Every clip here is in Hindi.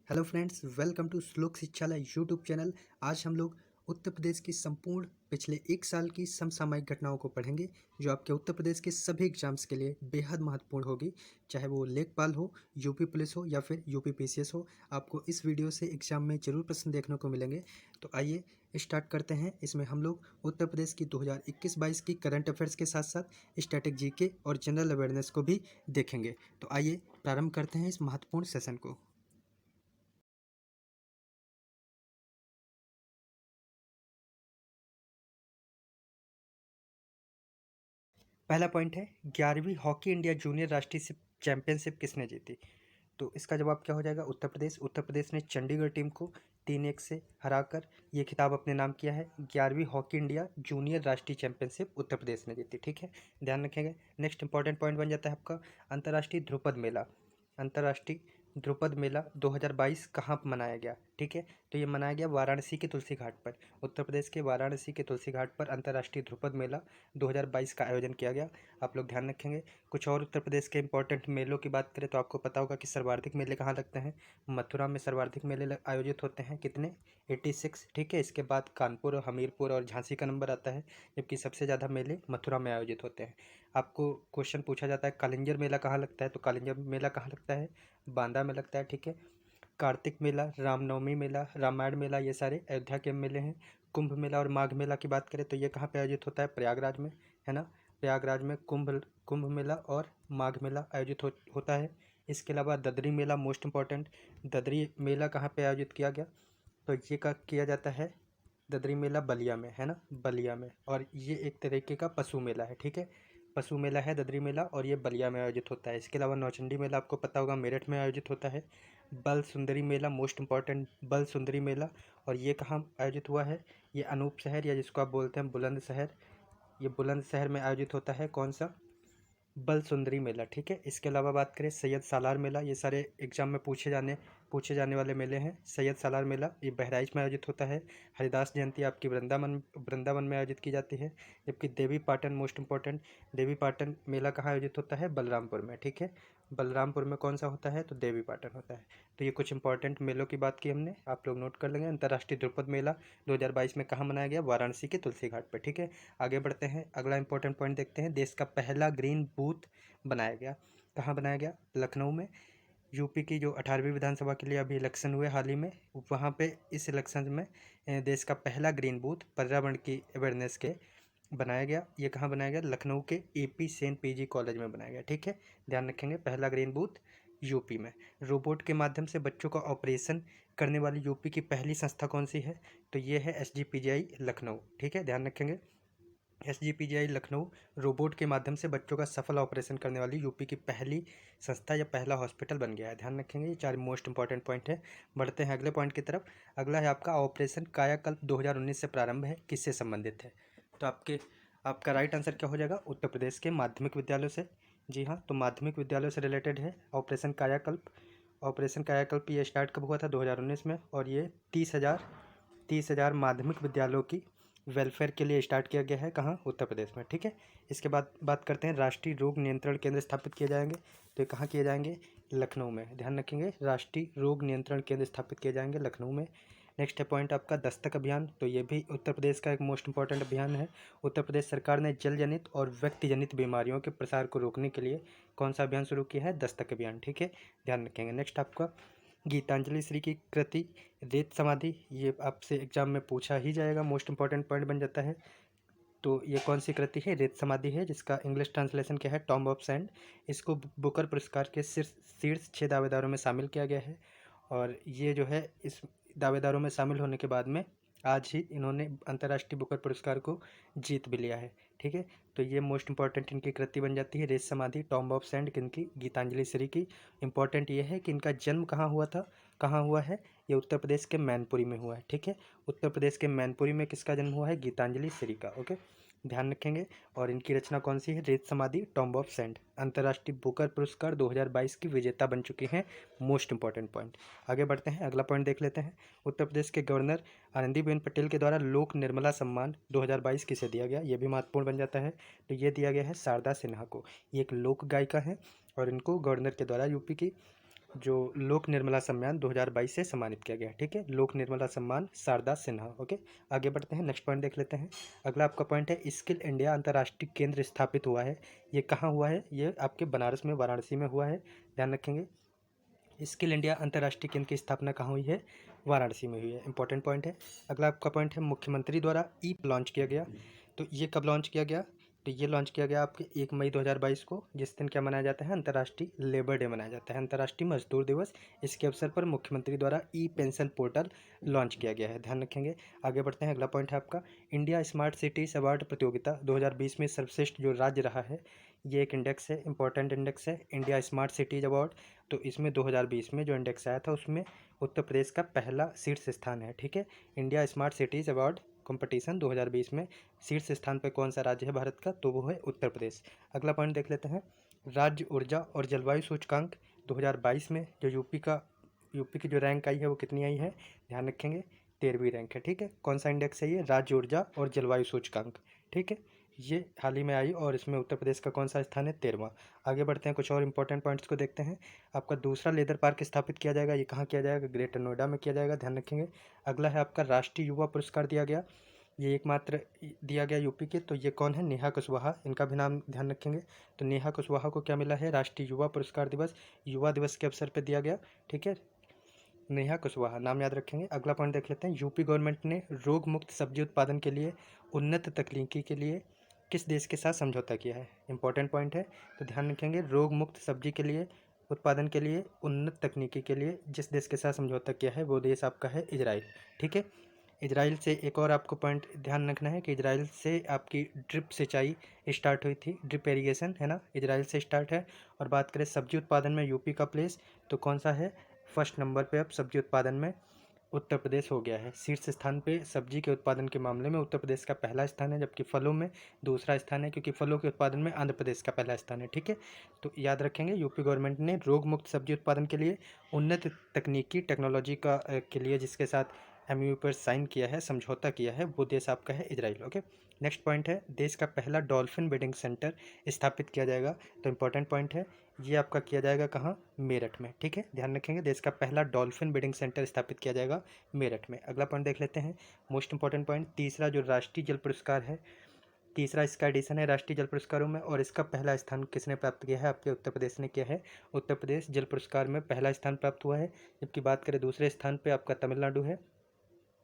हेलो फ्रेंड्स, वेलकम टू श्लोक शिक्षालय यूट्यूब चैनल। आज हम लोग उत्तर प्रदेश की संपूर्ण पिछले एक साल की समसामयिक घटनाओं को पढ़ेंगे, जो आपके उत्तर प्रदेश के सभी एग्जाम्स के लिए बेहद महत्वपूर्ण होगी। चाहे वो लेखपाल हो, यूपी पुलिस हो या फिर यूपी पीसीएस हो, आपको इस वीडियो से एग्जाम में जरूर प्रश्न देखने को मिलेंगे। तो आइए स्टार्ट करते हैं। इसमें हम लोग उत्तर प्रदेश की 2021-22 की करंट अफेयर्स के साथ साथ स्टैटिक जीके और जनरल अवेयरनेस को भी देखेंगे। तो आइए प्रारंभ करते हैं इस महत्वपूर्ण सेशन को। पहला पॉइंट है, 11वीं हॉकी इंडिया जूनियर राष्ट्रीय चैंपियनशिप किसने जीती? तो इसका जवाब क्या हो जाएगा? उत्तर प्रदेश। उत्तर प्रदेश ने चंडीगढ़ टीम को 3-1 से हराकर ये खिताब अपने नाम किया है। 11वीं हॉकी इंडिया जूनियर राष्ट्रीय चैंपियनशिप उत्तर प्रदेश ने जीती। ठीक है, ध्यान रखेंगे। नेक्स्ट इंपॉर्टेंट पॉइंट बन जाता है आपका अंतर्राष्ट्रीय ध्रुपद मेला। अंतर्राष्ट्रीय ध्रुपद मेला 2022 कहाँ पर मनाया गया? ठीक है, तो ये मनाया गया वाराणसी के तुलसी घाट पर। उत्तर प्रदेश के वाराणसी के तुलसी घाट पर अंतर्राष्ट्रीय ध्रुपद मेला 2022 का आयोजन किया गया। आप लोग ध्यान रखेंगे। कुछ और उत्तर प्रदेश के इंपॉर्टेंट मेलों की बात करें तो आपको पता होगा कि सर्वाधिक मेले कहाँ लगते हैं। मथुरा में सर्वाधिक मेले आयोजित होते हैं, कितने? 86। ठीक है, इसके बाद कानपुर और हमीरपुर और झांसी का नंबर आता है, जबकि सबसे ज़्यादा मेले मथुरा में आयोजित होते हैं। आपको क्वेश्चन पूछा जाता है कालिंजर मेला कहाँ लगता है? तो कालिंजर मेला कहाँ लगता है? बांदा में लगता है। ठीक है, कार्तिक मेला, रामनवमी मेला, रामायण मेला, ये सारे अयोध्या के मेले हैं। कुंभ मेला और माघ मेला की बात करें तो ये कहाँ पे आयोजित होता है? प्रयागराज में, है ना। प्रयागराज में कुंभ मेला और माघ मेला आयोजित होता है। इसके अलावा ददरी मेला मोस्ट इम्पॉर्टेंट। ददरी मेला कहाँ पे आयोजित किया गया? तो ये का किया जाता है ददरी मेला बलिया में, है ना, बलिया में। और ये एक तरीके का पशु मेला है। ठीक है, पशु मेला है ददरी मेला और ये बलिया में आयोजित होता है। इसके अलावा नौचंडी मेला आपको पता होगा मेरठ में आयोजित होता है। बल सुंदरी मेला मोस्ट इम्पॉर्टेंट, बल सुंदरी मेला, और ये कहाँ आयोजित हुआ है? ये अनूप शहर, या जिसको आप बोलते हैं बुलंदशहर, ये बुलंदशहर में आयोजित होता है। कौन सा? बल सुंदरी मेला। ठीक है, इसके अलावा बात करें सैयद सालार मेला, ये सारे एग्जाम में पूछे जाने वाले मेले हैं। सैयद सालार मेला ये बहराइच में आयोजित होता है। हरिदास जयंती आपकी वृंदावन में आयोजित की जाती है। जबकि देवी पाटन मोस्ट इंपॉर्टेंट, देवी पाटन मेला कहाँ आयोजित होता है? बलरामपुर में। ठीक है, बलरामपुर में कौन सा होता है? तो देवी पाटन होता है। तो ये कुछ इंपॉर्टेंट मेलों की बात की हमने, आप लोग नोट कर लेंगे। अंतर्राष्ट्रीय ध्रुपद मेला 2022 में कहाँ मनाया गया? वाराणसी के तुलसी घाट पर। ठीक है, आगे बढ़ते हैं। अगला इंपॉर्टेंट पॉइंट देखते हैं। देश का पहला ग्रीन बूथ बनाया गया। कहाँ बनाया गया? लखनऊ में। यूपी की जो 18वीं विधानसभा के लिए अभी इलेक्शन हुए हाल ही में, वहाँ पे इस इलेक्शन में देश का पहला ग्रीन बूथ पर्यावरण की अवेयरनेस के बनाया गया। ये कहाँ बनाया गया? लखनऊ के एपी सेन पीजी कॉलेज में बनाया गया। ठीक है, ध्यान रखेंगे, पहला ग्रीन बूथ यूपी में। रोबोट के माध्यम से बच्चों का ऑपरेशन करने वाली यूपी की पहली संस्था कौन सी है? तो ये है एसजीपीजीआई लखनऊ। ठीक है, ध्यान रखेंगे, एसजीपीजीआई लखनऊ रोबोट के माध्यम से बच्चों का सफल ऑपरेशन करने वाली यूपी की पहली संस्था या पहला हॉस्पिटल बन गया है। ध्यान रखेंगे, ये 4 मोस्ट इंपॉर्टेंट पॉइंट है। बढ़ते हैं अगले पॉइंट की तरफ। अगला है आपका ऑपरेशन कायाकल्प 2019 से प्रारंभ है, किससे संबंधित है? तो आपका राइट आंसर क्या हो जाएगा? उत्तर प्रदेश के माध्यमिक विद्यालयों से। जी हाँ, तो माध्यमिक विद्यालयों से रिलेटेड है ऑपरेशन कायाकल्प। ऑपरेशन कायाकल्प ये स्टार्ट कब हुआ था? 2019 में, और ये 30,000 माध्यमिक विद्यालयों की वेलफेयर के लिए स्टार्ट किया गया है। कहाँ? उत्तर प्रदेश में। ठीक है, इसके बाद बात करते हैं राष्ट्रीय रोग नियंत्रण केंद्र स्थापित किए जाएंगे। तो ये कहाँ किए जाएंगे? लखनऊ में। ध्यान रखेंगे, राष्ट्रीय रोग नियंत्रण केंद्र स्थापित किए जाएंगे लखनऊ में। नेक्स्ट है पॉइंट आपका दस्तक अभियान। तो ये भी उत्तर प्रदेश का एक मोस्ट इंपॉर्टेंट अभियान है। उत्तर प्रदेश सरकार ने जल जनित और व्यक्ति जनित बीमारियों के प्रसार को रोकने के लिए कौन सा अभियान शुरू किया है? दस्तक अभियान। ठीक है, ध्यान रखेंगे। नेक्स्ट आपका गीतांजलि श्री की कृति रेत समाधि, ये आपसे एग्जाम में पूछा ही जाएगा, मोस्ट इंपॉर्टेंट पॉइंट बन जाता है। तो ये कौन सी कृति है? रेत समाधि है, जिसका इंग्लिश ट्रांसलेशन क्या है? Tomb of sand. इसको बुकर पुरस्कार के शीर्ष 6 दावेदारों में शामिल किया गया है। और ये जो है, इस दावेदारों में शामिल होने के बाद में आज ही इन्होंने अंतर्राष्ट्रीय बुकर पुरस्कार को जीत भी लिया है। ठीक है, तो ये मोस्ट इंपॉर्टेंट इनकी कृति बन जाती है, रेत समाधि, टॉम्ब ऑफ सैंड, किनकी? गीतांजलि श्री की। इंपॉर्टेंट ये है कि इनका जन्म कहाँ हुआ था, कहाँ हुआ है? ये उत्तर प्रदेश के मैनपुरी में हुआ है। ठीक है, उत्तर प्रदेश के मैनपुरी में किसका जन्म हुआ है? गीतांजलि श्री का। ओके, ध्यान रखेंगे। और इनकी रचना कौन सी है? रेत समाधि, टॉम्ब ऑफ सैंड। अंतर्राष्ट्रीय बुकर पुरस्कार 2022 की विजेता बन चुकी हैं। Most important point. आगे बढ़ते हैं, अगला पॉइंट देख लेते हैं। उत्तर प्रदेश के गवर्नर आनंदीबेन पटेल के द्वारा लोक निर्मला सम्मान 2022 किसे दिया गया? ये भी महत्वपूर्ण बन जाता है। तो ये दिया गया है शारदा सिन्हा को। ये एक लोक गायिका है और इनको गवर्नर के द्वारा यूपी की जो लोक निर्मला सम्मान 2022 से सम्मानित किया गया है। ठीक है, लोक निर्मला सम्मान शारदा सिन्हा। ओके, आगे बढ़ते हैं, नेक्स्ट पॉइंट देख लेते हैं। अगला आपका पॉइंट है स्किल इंडिया अंतर्राष्ट्रीय केंद्र स्थापित हुआ है। ये कहाँ हुआ है? ये आपके बनारस में, वाराणसी में हुआ है, ध्यान रखेंगे। स्किल इंडिया अंतर्राष्ट्रीय केंद्र की स्थापना कहाँ हुई है? वाराणसी में हुई है, इंपॉर्टेंट पॉइंट है। अगला आपका पॉइंट है मुख्यमंत्री द्वारा ईप लॉन्च किया गया। तो ये कब लॉन्च किया गया? तो ये लॉन्च किया गया आपके 1 मई 2022 को, जिस दिन क्या मनाया जाता है? अंतर्राष्ट्रीय लेबर डे मनाया जाता है, अंतर्राष्ट्रीय मजदूर दिवस। इसके अवसर पर मुख्यमंत्री द्वारा ई पेंशन पोर्टल लॉन्च किया गया है, ध्यान रखेंगे। आगे बढ़ते हैं, अगला पॉइंट है आपका इंडिया स्मार्ट सिटीज अवार्ड प्रतियोगिता 2020 में सर्वश्रेष्ठ जो राज्य रहा है, ये एक इंडेक्स है, इंपॉर्टेंट इंडेक्स है, इंडिया स्मार्ट सिटीज अवार्ड। तो इसमें 2020 में जो इंडेक्स आया था उसमें उत्तर प्रदेश का पहला शीर्ष स्थान है। ठीक है, India smart cities award competition 2020 में शीर्ष स्थान पर कौन सा राज्य है भारत का? तो वो है उत्तर प्रदेश। अगला पॉइंट देख लेते हैं, राज्य ऊर्जा और जलवायु सूचकांक 2022 में जो यूपी की जो रैंक आई है वो कितनी आई है? ध्यान रखेंगे, 13वीं रैंक है। ठीक है, कौन सा इंडेक्स है ये? राज्य ऊर्जा और जलवायु सूचकांक। ठीक है, ये हाल ही में आई और इसमें उत्तर प्रदेश का कौन सा स्थान है? 13वां। आगे बढ़ते हैं, कुछ और इंपॉर्टेंट पॉइंट्स को देखते हैं। आपका दूसरा लेदर पार्क स्थापित किया जाएगा, ये कहाँ किया जाएगा? ग्रेटर नोएडा में किया जाएगा, ध्यान रखेंगे। अगला है आपका राष्ट्रीय युवा पुरस्कार दिया गया, ये एकमात्र दिया गया यूपी के। तो ये कौन है? नेहा कुशवाहा, इनका भी नाम ध्यान रखेंगे। तो नेहा कुशवाहा को क्या मिला है? राष्ट्रीय युवा पुरस्कार दिवस, युवा दिवस के अवसर पर दिया गया। ठीक है, नेहा कुशवाहा नाम याद रखेंगे। अगला पॉइंट देख लेते हैं, यूपी गवर्नमेंट ने रोग मुक्त सब्जी उत्पादन के लिए उन्नत तकनीकी के लिए किस देश के साथ समझौता किया है? इंपॉर्टेंट पॉइंट है, तो ध्यान रखेंगे, रोग मुक्त सब्जी के लिए उत्पादन के लिए उन्नत तकनीकी के लिए जिस देश के साथ समझौता किया है वो देश आपका है इजराइल। ठीक है, इजराइल से एक और आपको पॉइंट ध्यान रखना है कि इजराइल से आपकी ड्रिप सिंचाई स्टार्ट हुई थी, ड्रिप इरीगेशन है ना, इजराइल से स्टार्ट है। और बात करें सब्जी उत्पादन में यूपी का प्लेस, तो कौन सा है? फर्स्ट नंबर पे अब सब्जी उत्पादन में उत्तर प्रदेश हो गया है, शीर्ष स्थान पे सब्जी के उत्पादन के मामले में उत्तर प्रदेश का पहला स्थान है, जबकि फलों में दूसरा स्थान है, क्योंकि फलों के उत्पादन में आंध्र प्रदेश का पहला स्थान है। ठीक है, तो याद रखेंगे, यूपी गवर्नमेंट ने रोग मुक्त सब्जी उत्पादन के लिए उन्नत तकनीकी टेक्नोलॉजी का के लिए जिसके साथ एमयू पर साइन किया है, समझौता किया है, वो देश आपका है इजराइल। ओके, नेक्स्ट पॉइंट है, देश का पहला डॉल्फिन ब्रीडिंग सेंटर स्थापित किया जाएगा। तो इंपॉर्टेंट पॉइंट है, ये आपका किया जाएगा कहाँ? मेरठ में। ठीक है, ध्यान रखेंगे, देश का पहला डॉल्फिन ब्रीडिंग सेंटर स्थापित किया जाएगा मेरठ में। अगला पॉइंट देख लेते हैं, मोस्ट इंपॉर्टेंट पॉइंट, तीसरा जो राष्ट्रीय जल पुरस्कार है, तीसरा इसका एडिशन है राष्ट्रीय जल पुरस्कारों में, और इसका पहला स्थान किसने प्राप्त किया है? आपके उत्तर प्रदेश ने किया है, उत्तर प्रदेश जल पुरस्कार में पहला स्थान प्राप्त हुआ है। जबकि बात करें दूसरे स्थान पे आपका तमिलनाडु है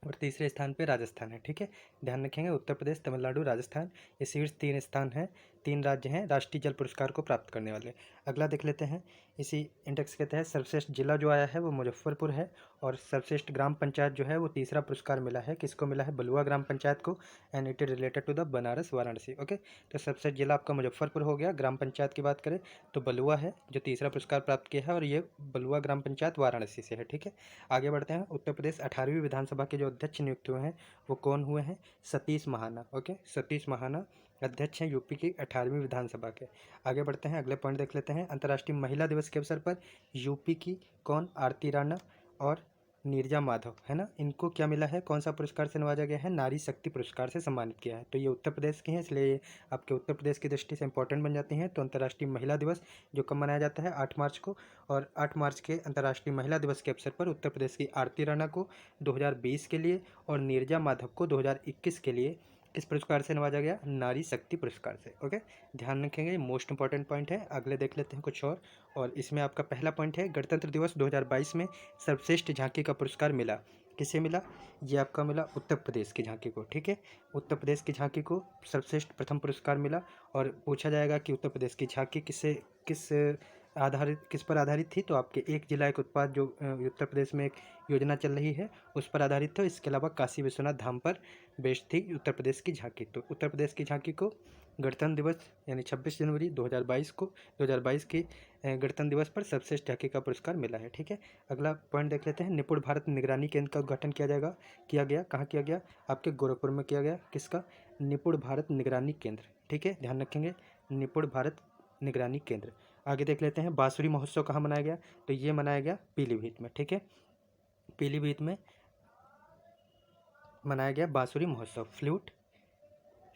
और तीसरे स्थान पे राजस्थान है। ठीक है, ध्यान रखेंगे, उत्तर प्रदेश, तमिलनाडु, राजस्थान, ये शीर्ष 3 स्थान हैं, 3 राज्य हैं राष्ट्रीय जल पुरस्कार को प्राप्त करने वाले। अगला देख लेते हैं, इसी इंडेक्स के तहत सर्वश्रेष्ठ जिला जो आया है वो मुजफ्फरपुर है, और सर्वश्रेष्ठ ग्राम पंचायत जो है वो तीसरा पुरस्कार मिला है, किसको मिला है? बलुआ ग्राम पंचायत को, and it is related to the Banaras Varanasi. Okay, तो सर्वश्रेष्ठ जिला आपका मुजफ्फरपुर हो गया। ग्राम पंचायत की बात करें तो बलुआ है जो तीसरा पुरस्कार प्राप्त किया है, और ये बलुआ ग्राम पंचायत वाराणसी से है। ठीक है, आगे बढ़ते हैं, उत्तर प्रदेश 18वीं विधानसभा के जो अध्यक्ष नियुक्त हुए हैं वो कौन हुए हैं? सतीश महाना। ओके, सतीश महाना अध्यक्ष हैं यूपी की 18वीं विधानसभा के। आगे बढ़ते हैं, अगले पॉइंट देख लेते हैं, अंतर्राष्ट्रीय महिला दिवस के अवसर पर यूपी की कौन? आरती राणा और नीरजा माधव है ना, इनको क्या मिला है? कौन सा पुरस्कार से नवाजा गया है? नारी शक्ति पुरस्कार से सम्मानित किया है। तो ये उत्तर प्रदेश की हैं, इसलिए ये आपके उत्तर प्रदेश की दृष्टि से इंपॉर्टेंट बन जाती हैं। तो अंतर्राष्ट्रीय महिला दिवस जो कब मनाया जाता है? 8 मार्च को, और 8 मार्च के अंतर्राष्ट्रीय महिला दिवस के अवसर पर उत्तर प्रदेश की आरती राणा को 2020 के लिए और नीरजा माधव को 2021 के लिए किस पुरस्कार से नवाजा गया? नारी शक्ति पुरस्कार से। ओके, ध्यान रखेंगे, मोस्ट इंपॉर्टेंट पॉइंट है। अगले देख लेते हैं कुछ और इसमें आपका पहला पॉइंट है, गणतंत्र दिवस 2022 में सर्वश्रेष्ठ झांकी का पुरस्कार मिला, किसे मिला? ये आपका मिला उत्तर प्रदेश की झांकी को। ठीक है, उत्तर प्रदेश की झांकी को सर्वश्रेष्ठ प्रथम पुरस्कार मिला, और पूछा जाएगा कि उत्तर प्रदेश की झांकी किस पर आधारित थी? तो आपके एक जिला एक उत्पाद जो उत्तर प्रदेश में एक योजना चल रही है उस पर आधारित था। इसके अलावा काशी विश्वनाथ धाम पर बेस्ड थी उत्तर प्रदेश की झांकी। तो उत्तर प्रदेश की झांकी को गणतंत्र दिवस यानी 26 जनवरी 2022 की गणतंत्र दिवस पर सर्वश्रेष्ठ झांकी का पुरस्कार मिला है। ठीक है, अगला पॉइंट देख लेते हैं, निपुण भारत निगरानी केंद्र का उद्घाटन किया गया, कहाँ किया गया? आपके गोरखपुर में किया गया। किसका? निपुण भारत निगरानी केंद्र। ठीक है, ध्यान रखेंगे, निपुण भारत निगरानी केंद्र। आगे देख लेते हैं, बांसुरी महोत्सव कहाँ मनाया गया? तो ये मनाया गया पीलीभीत में। ठीक है, पीलीभीत में मनाया गया बांसुरी महोत्सव, फ्लूट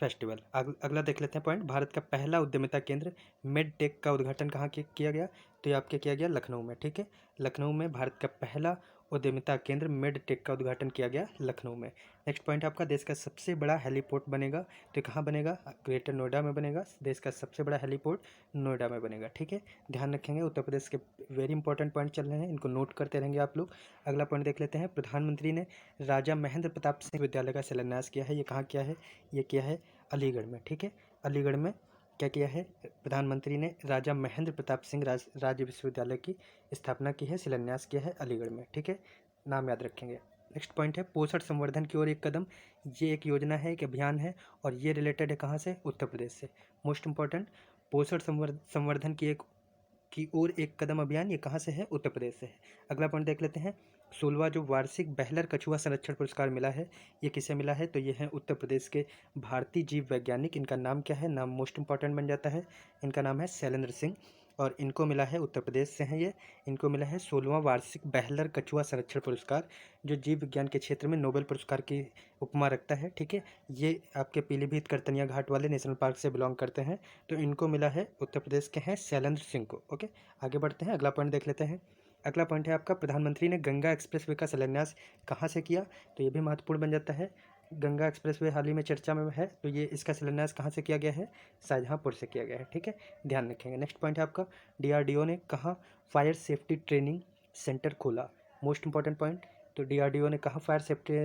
फेस्टिवल। अगला देख लेते हैं पॉइंट, भारत का पहला उद्यमिता केंद्र मेडटेक का उद्घाटन कहाँ किया गया? तो ये आपके किया गया लखनऊ में, ठीक है। लखनऊ में भारत का पहला उद्यमिता केंद्र मेडटेक का उद्घाटन किया गया लखनऊ में। नेक्स्ट पॉइंट आपका, देश का सबसे बड़ा हेलीपोर्ट बनेगा, तो कहाँ बनेगा? ग्रेटर नोएडा में बनेगा। देश का सबसे बड़ा हेलीपोर्ट नोएडा में बनेगा, ठीक है। ध्यान रखेंगे, उत्तर प्रदेश के वेरी इंपॉर्टेंट पॉइंट चल रहे हैं, इनको नोट करते रहेंगे आप लोग। अगला पॉइंट देख लेते हैं, प्रधानमंत्री ने राजा महेंद्र प्रताप सिंह विद्यालय का शिलान्यास किया है। ये कहाँ किया है? ये किया है अलीगढ़ में, ठीक है। अलीगढ़ में क्या किया है? प्रधानमंत्री ने राजा महेंद्र प्रताप सिंह राज्य विश्वविद्यालय की स्थापना की है, शिलान्यास किया है अलीगढ़ में, ठीक है। नाम याद रखेंगे। नेक्स्ट पॉइंट है, पोषण संवर्धन की ओर एक कदम। ये एक योजना है, एक अभियान है, और ये रिलेटेड है कहाँ से? उत्तर प्रदेश से। मोस्ट इंपॉर्टेंट, पोषण संवर्धन की ओर एक कदम अभियान, ये कहाँ से है? उत्तर प्रदेश से है। अगला पॉइंट देख लेते हैं, 16वां जो वार्षिक बेहलर कछुआ संरक्षण पुरस्कार मिला है, ये किसे मिला है? तो ये है उत्तर प्रदेश के भारतीय जीव वैज्ञानिक। इनका नाम क्या है? नाम मोस्ट इंपॉर्टेंट बन जाता है। इनका नाम है शैलेंद्र सिंह, और इनको मिला है, उत्तर प्रदेश से हैं ये। इनको मिला है 16वां वार्षिक बेहलर कछुआ संरक्षण पुरस्कार, जो जीव विज्ञान के क्षेत्र में नोबेल पुरस्कार की उपमा रखता है, ठीक है। ये आपके पीलीभीत करतनिया घाट वाले नेशनल पार्क से बिलोंग करते हैं, तो इनको मिला है, उत्तर प्रदेश के हैं शैलेंद्र सिंह को। ओके, आगे बढ़ते हैं, अगला पॉइंट देख लेते हैं। अगला पॉइंट है आपका, प्रधानमंत्री ने गंगा एक्सप्रेसवे का शिलान्यास कहाँ से किया? तो ये भी महत्वपूर्ण बन जाता है। गंगा एक्सप्रेसवे हाल ही में चर्चा में है, तो ये इसका शिलान्यास कहाँ से किया गया है? शाहजहाँपुर से किया गया है, ठीक है। ध्यान रखेंगे। नेक्स्ट पॉइंट है आपका, डीआरडीओ ने कहाँ फायर सेफ्टी ट्रेनिंग सेंटर खोला? मोस्ट इंपॉर्टेंट पॉइंट, तो डीआरडीओ ने कहाँ फायर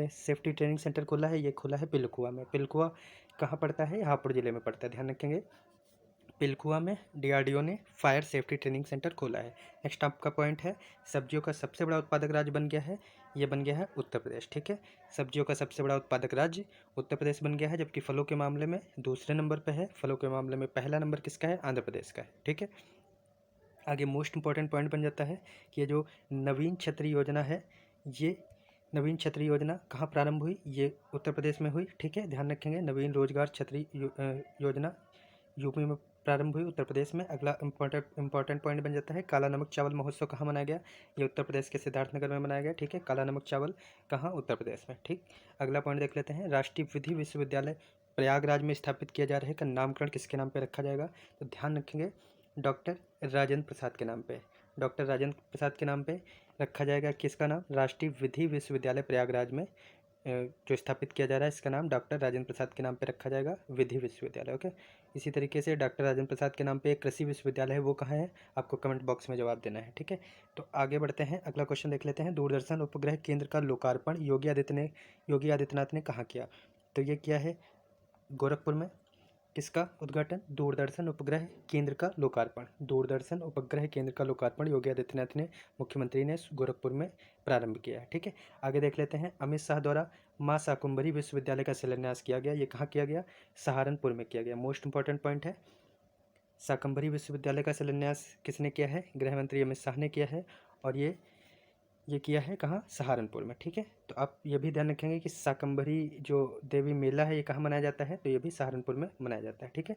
सेफ्टी ट्रेनिंग सेंटर खोला है? ये खोला है पिलखुआ में। पिलखुआ कहाँ पड़ता है? हापुड़ जिले में पड़ता है, ध्यान रखेंगे। पिलखुआ में डीआरडीओ ने फायर सेफ्टी ट्रेनिंग सेंटर खोला है। नेक्स्ट आपका पॉइंट है, सब्जियों का सबसे बड़ा उत्पादक राज्य बन गया है, ये बन गया है उत्तर प्रदेश, ठीक है। सब्जियों का सबसे बड़ा उत्पादक राज्य उत्तर प्रदेश बन गया है, जबकि फलों के मामले में दूसरे नंबर पर है। फलों के मामले में पहला नंबर किसका है? आंध्र प्रदेश का है, ठीक है। आगे मोस्ट इंपॉर्टेंट पॉइंट बन जाता है कि ये जो नवीन छतरी योजना है, ये नवीन छतरी योजना कहाँ प्रारंभ हुई? ये उत्तर प्रदेश में हुई, ठीक है। ध्यान रखेंगे, नवीन रोजगार छतरी योजना यूपी में प्रारंभ हुई, उत्तर प्रदेश में। अगला इंपॉर्टेंट पॉइंट बन जाता है, काला नमक चावल महोत्सव कहाँ मनाया गया? ये उत्तर प्रदेश के सिद्धार्थनगर में मनाया गया, ठीक है। काला नमक चावल कहाँ? उत्तर प्रदेश में, ठीक। अगला पॉइंट देख लेते हैं, राष्ट्रीय विधि विश्वविद्यालय प्रयागराज में स्थापित किया जा रहा है, का नामकरण किसके नाम पर रखा जाएगा? तो ध्यान रखेंगे, डॉक्टर राजेंद्र प्रसाद के नाम पे, डॉक्टर राजेंद्र प्रसाद के नाम पे रखा जाएगा। किसका नाम? राष्ट्रीय विधि विश्वविद्यालय प्रयागराज में जो स्थापित किया जा रहा है, इसका नाम डॉक्टर राजेंद्र प्रसाद के नाम पे रखा जाएगा, विधि विश्वविद्यालय, ओके। इसी तरीके से डॉक्टर राजेंद्र प्रसाद के नाम पे एक कृषि विश्वविद्यालय है, वो कहाँ है? आपको कमेंट बॉक्स में जवाब देना है, ठीक है। तो आगे बढ़ते हैं, अगला क्वेश्चन देख लेते हैं, दूरदर्शन उपग्रह केंद्र का लोकार्पण योगी आदित्यनाथ ने कहाँ किया? तो ये किया है गोरखपुर में। किसका उद्घाटन? दूरदर्शन उपग्रह केंद्र का लोकार्पण। दूरदर्शन उपग्रह केंद्र का लोकार्पण योगी आदित्यनाथ ने, मुख्यमंत्री ने गोरखपुर में प्रारंभ किया है, ठीक है। आगे देख लेते हैं, अमित शाह द्वारा माँ शाकुंभरी विश्वविद्यालय का शिलान्यास किया गया, ये कहाँ किया गया? सहारनपुर में किया गया। मोस्ट इंपॉर्टेंट पॉइंट है, शाकंभरी विश्वविद्यालय का शिलान्यास किसने किया है? गृह मंत्री अमित शाह ने किया है, और ये किया है कहाँ? सहारनपुर में, ठीक है। तो आप ये भी ध्यान रखेंगे कि शाकंभरी जो देवी मेला है, ये कहाँ मनाया जाता है? तो ये भी सहारनपुर में मनाया जाता है, ठीक है।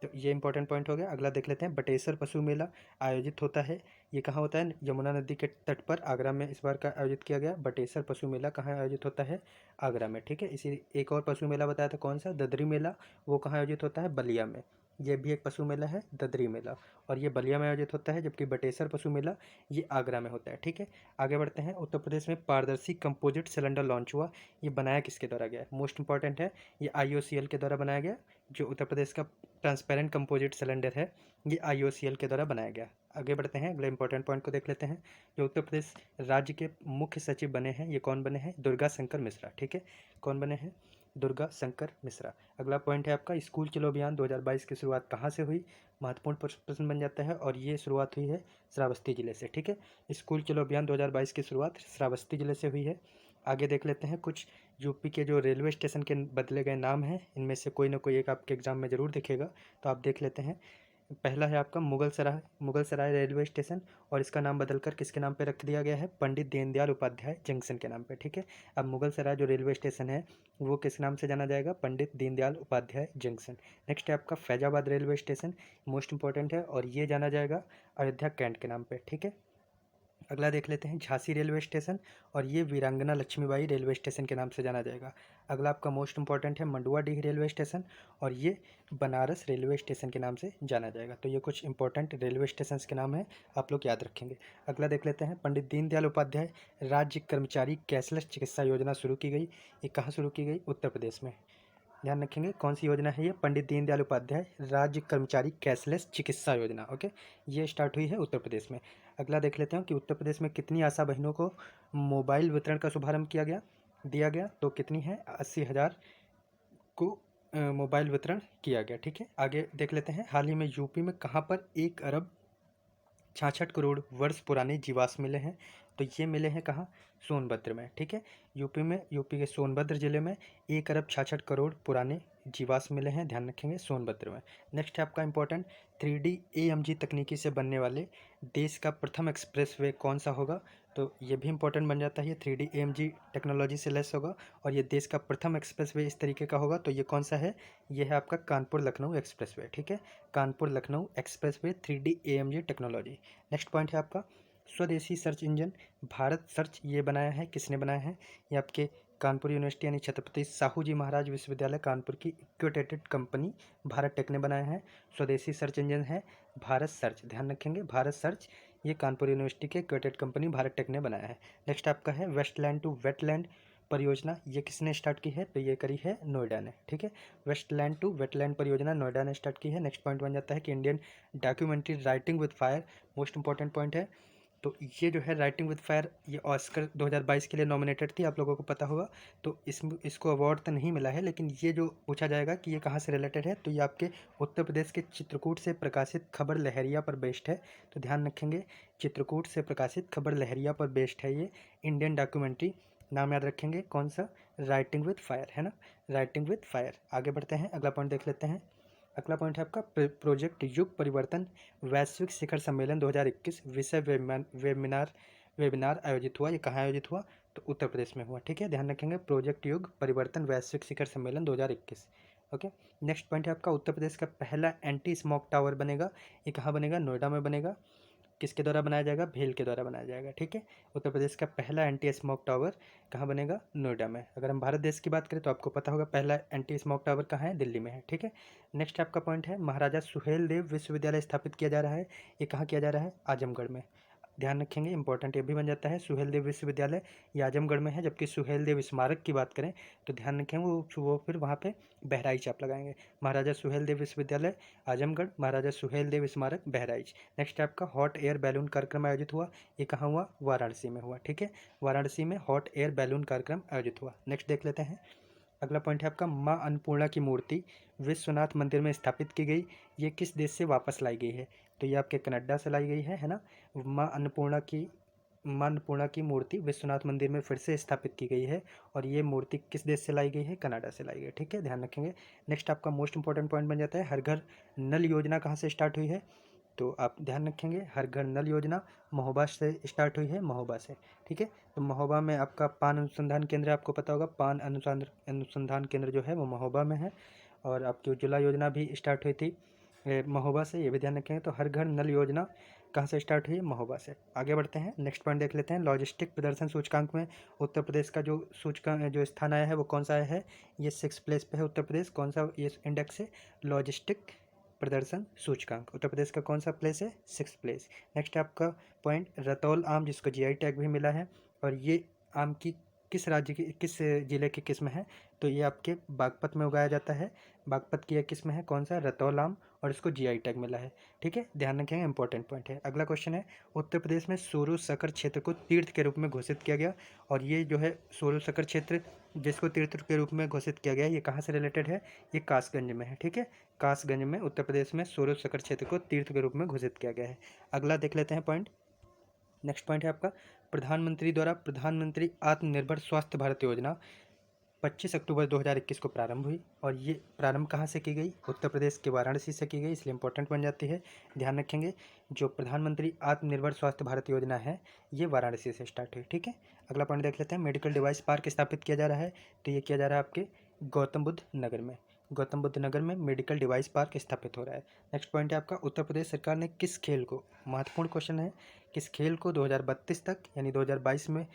तो ये इंपॉर्टेंट पॉइंट हो गया। अगला देख लेते हैं, बटेश्वर पशु मेला आयोजित होता है, ये कहाँ होता है? यमुना नदी के तट पर आगरा में इस बार का आयोजित किया गया। बटेश्वर पशु मेला कहाँ आयोजित होता है? आगरा में, ठीक है। इसी एक और पशु मेला बताया था, कौन सा? ददरी मेला, वो कहाँ आयोजित होता है? बलिया में। ये भी एक पशु मेला है, ददरी मेला, और ये बलिया में आयोजित होता है, जबकि बटेश्वर पशु मेला ये आगरा में होता है, ठीक है। आगे बढ़ते हैं, उत्तर प्रदेश में पारदर्शी कंपोजिट सिलेंडर लॉन्च हुआ, ये बनाया किसके द्वारा गया? मोस्ट इंपॉर्टेंट है, ये IOCL के द्वारा बनाया गया। जो उत्तर प्रदेश का ट्रांसपेरेंट कंपोजिट सिलेंडर है, ये IOCL के द्वारा बनाया गया। आगे बढ़ते हैं, अगले इंपॉर्टेंट पॉइंट को देख लेते हैं, जो उत्तर प्रदेश राज्य के मुख्य सचिव बने हैं, ये कौन बने हैं? दुर्गा शंकर मिश्रा, ठीक है। कौन बने हैं? दुर्गा शंकर मिश्रा। अगला पॉइंट है आपका, स्कूल चलो अभियान 2022 की शुरुआत कहाँ से हुई? महत्वपूर्ण प्रश्न बन जाता है, और ये शुरुआत हुई है श्रावस्ती जिले से, ठीक है। स्कूल चलो अभियान 2022 की शुरुआत श्रावस्ती जिले से हुई है। आगे देख लेते हैं, कुछ यूपी के जो रेलवे स्टेशन के बदले गए नाम हैं, इनमें से कोई ना कोई एक आपके एग्जाम में ज़रूर दिखेगा, तो आप देख लेते हैं। पहला है आपका मुगल सराय रेलवे स्टेशन, और इसका नाम बदलकर किसके नाम पे रख दिया गया है? पंडित दीनदयाल उपाध्याय जंक्शन के नाम पे, ठीक है। अब मुगल सराय जो रेलवे स्टेशन है, वो किस नाम से जाना जाएगा? पंडित दीनदयाल उपाध्याय जंक्शन। नेक्स्ट है आपका Faizabad railway station, most important है, और ये जाना जाएगा अयोध्या कैंट के नाम पे, ठीक है। अगला देख लेते हैं झांसी रेलवे स्टेशन, और ये वीरांगना लक्ष्मीबाई रेलवे स्टेशन के नाम से जाना जाएगा। अगला आपका मोस्ट इंपॉर्टेंट है मंडुआडीह रेलवे स्टेशन, और ये बनारस रेलवे स्टेशन के नाम से जाना जाएगा। तो ये कुछ इंपॉर्टेंट रेलवे स्टेशन के नाम है, आप लोग याद रखेंगे। अगला देख लेते हैं पंडित दीनदयाल उपाध्याय राज्य कर्मचारी कैशलेस चिकित्सा योजना शुरू की गई। ये कहाँ शुरू की गई? उत्तर प्रदेश में। ध्यान रखेंगे कौन सी योजना है ये? पंडित दीनदयाल उपाध्याय राज्य कर्मचारी कैशलेस चिकित्सा योजना। ओके, ये स्टार्ट हुई है उत्तर प्रदेश में। अगला देख लेते हैं कि उत्तर प्रदेश में कितनी आशा बहनों को मोबाइल वितरण का शुभारंभ दिया गया। तो कितनी है? 80,000 को मोबाइल वितरण किया गया। ठीक है, आगे देख लेते हैं हाल ही में यूपी में कहाँ पर 1 अरब 66 करोड़ वर्ष पुराने जीवाश्म मिले हैं। तो ये मिले हैं कहाँ? सोनभद्र में। ठीक है, यूपी के सोनभद्र जिले में 1 अरब 66 करोड़ पुराने जीवाश्म मिले हैं, ध्यान रखेंगे, सोनभद्र में। नेक्स्ट है आपका इंपॉर्टेंट 3D AMG तकनीकी से बनने वाले देश का प्रथम एक्सप्रेसवे कौन सा होगा। तो ये भी इंपॉर्टेंट बन जाता है, ये 3D AMG टेक्नोलॉजी से लेस होगा, और ये देश का प्रथम एक्सप्रेसवे इस तरीके का होगा। तो ये कौन सा है? ये है आपका कानपुर लखनऊ एक्सप्रेसवे। ठीक है, Kanpur Lucknow expressway 3D AMG technology. Next point है आपका स्वदेशी सर्च इंजन भारत सर्च, ये बनाया है, किसने बनाया है? ये आपके कानपुर यूनिवर्सिटी यानी छत्रपति साहू जी महाराज विश्वविद्यालय कानपुर की इक्विटेटेड कंपनी भारत टेक ने बनाया है। स्वदेशी सर्च इंजन है भारत सर्च, ध्यान रखेंगे, भारत सर्च, ये कानपुर यूनिवर्सिटी के इक्विटेड कंपनी भारत टेक ने बनाया है। नेक्स्ट आपका है वेस्टलैंड टू वेटलैंड परियोजना, ये किसने स्टार्ट की है? तो ये करी है नोएडा ने। ठीक है, वेस्टलैंड टू वेटलैंड परियोजना नोएडा ने स्टार्ट की है। नेक्स्ट पॉइंट बन जाता है कि Indian documentary writing with fire, most important point है। तो ये जो है राइटिंग विद फायर, ये ऑस्कर 2022 के लिए नॉमिनेटेड थी, आप लोगों को पता होगा। तो इसको अवार्ड तो नहीं मिला है, लेकिन ये जो पूछा जाएगा कि ये कहाँ से रिलेटेड है, तो ये आपके उत्तर प्रदेश के चित्रकूट से प्रकाशित खबर लहरिया पर बेस्ड है। तो ध्यान रखेंगे, चित्रकूट से प्रकाशित खबर लहरिया पर बेस्ड है ये इंडियन डॉक्यूमेंट्री। नाम याद रखेंगे कौन सा? राइटिंग विद फायर, है ना, राइटिंग विद फायर। आगे बढ़ते हैं, अगला पॉइंट देख लेते हैं। अगला पॉइंट है आपका प्रोजेक्ट युग परिवर्तन वैश्विक शिखर सम्मेलन 2021 विषय वेबिनार आयोजित हुआ। ये कहाँ आयोजित हुआ? तो उत्तर प्रदेश में हुआ। ठीक है, ध्यान रखेंगे, प्रोजेक्ट युग परिवर्तन वैश्विक शिखर सम्मेलन 2021। ओके, नेक्स्ट पॉइंट है आपका उत्तर प्रदेश का पहला एंटी स्मोक टावर बनेगा। ये कहाँ बनेगा? नोएडा में बनेगा। किसके द्वारा बनाया जाएगा? भेल के द्वारा बनाया जाएगा। ठीक है, उत्तर प्रदेश का पहला एंटी स्मोक टावर कहाँ बनेगा? नोएडा में। अगर हम भारत देश की बात करें तो आपको पता होगा पहला एंटी स्मोक टावर कहाँ है? दिल्ली में है। ठीक है, नेक्स्ट आपका पॉइंट है महाराजा सुहेल देव विश्वविद्यालय स्थापित किया जा रहा है। ये कहाँ किया जा रहा है? आजमगढ़ में। ध्यान रखेंगे, इंपॉर्टेंट ये भी बन जाता है, सुहेल देव विश्वविद्यालय ये आजमगढ़ में है। जबकि सुहेल देव स्मारक की बात करें तो ध्यान रखेंगे वो फिर वहाँ पे बहराइच आप लगाएंगे। महाराजा सुहेल देव विश्वविद्यालय आजमगढ़, महाराजा सुहेल देव स्मारक बहराइच। नेक्स्ट आपका हॉट एयर बैलून कार्यक्रम आयोजित हुआ। ये कहाँ हुआ? वाराणसी में हुआ। ठीक है, वाराणसी में हॉट एयर बैलून कार्यक्रम आयोजित हुआ। नेक्स्ट देख लेते हैं, अगला पॉइंट है आपका माँ अन्नपूर्णा की मूर्ति विश्वनाथ मंदिर में स्थापित की गई। ये किस देश से वापस लाई गई है? तो ये आपके कनाडा से लाई गई है ना। माँ अन्नपूर्णा की मूर्ति विश्वनाथ मंदिर में फिर से स्थापित की गई है, और ये मूर्ति किस देश से लाई गई है? कनाडा से लाई गई। ठीक है, ध्यान रखेंगे। नेक्स्ट आपका मोस्ट इंपॉर्टेंट पॉइंट बन जाता है हर घर नल योजना कहाँ से स्टार्ट हुई है? तो आप ध्यान रखेंगे, हर घर नल योजना महोबा से स्टार्ट हुई है, महोबा से। ठीक है, तो महोबा में आपका पान अनुसंधान केंद्र, आपको पता होगा पान अनुसंधान केंद्र जो है वो महोबा में है। और आपकी उज्ज्वला योजना भी स्टार्ट हुई थी महोबा से, ये भी ध्यान रखेंगे। तो हर घर नल योजना कहाँ से स्टार्ट हुई है? महोबा से। आगे बढ़ते हैं, नेक्स्ट पॉइंट देख लेते हैं। लॉजिस्टिक प्रदर्शन सूचकांक में उत्तर प्रदेश का जो सूचकांक जो स्थान आया है वो कौन सा आया है? ये 6 प्लेस पे है उत्तर प्रदेश। कौन सा ये इंडेक्स है? लॉजिस्टिक प्रदर्शन सूचकांक उत्तर प्रदेश का कौन सा प्लेस है? 6 प्लेस। नेक्स्ट आपका पॉइंट रतौल आम, जिसको GI टैग भी मिला है, और ये आम की किस राज्य की, किस जिले की किस्म है? तो ये आपके बागपत में उगाया जाता है। बागपत की यह किस्म है, कौन सा? रतौल आम, और इसको GI टैग मिला है। ठीक है, ध्यान रखेंगे, इंपॉर्टेंट पॉइंट है। अगला क्वेश्चन है उत्तर प्रदेश में सोरो सकर क्षेत्र को तीर्थ के रूप में घोषित किया गया। और ये जो है सोरो सकर क्षेत्र जिसको तीर्थ के रूप में घोषित किया गया है, ये कहाँ से रिलेटेड है? ये कासगंज में है। ठीक है, कासगंज में उत्तर प्रदेश में सोरो सकर क्षेत्र को तीर्थ के रूप में घोषित किया गया है। अगला देख लेते हैं पॉइंट। नेक्स्ट पॉइंट है आपका प्रधानमंत्री द्वारा प्रधानमंत्री आत्मनिर्भर स्वास्थ्य भारत योजना 25 अक्टूबर 2021 को प्रारंभ हुई। और ये प्रारंभ कहाँ से की गई? उत्तर प्रदेश के वाराणसी से की गई, इसलिए इंपॉर्टेंट बन जाती है। ध्यान रखेंगे, जो प्रधानमंत्री आत्मनिर्भर स्वास्थ्य भारत योजना है ये वाराणसी से स्टार्ट हुई। ठीक है, अगला पॉइंट देख लेते हैं। मेडिकल डिवाइस पार्क स्थापित किया जा रहा है। तो ये किया जा रहा है आपके गौतम बुद्ध नगर में। गौतम बुद्ध नगर में मेडिकल डिवाइस पार्क स्थापित हो रहा है। नेक्स्ट पॉइंट है आपका, उत्तर प्रदेश सरकार ने किस खेल को, महत्वपूर्ण क्वेश्चन है, किस खेल को 2032 तक यानी 2022 में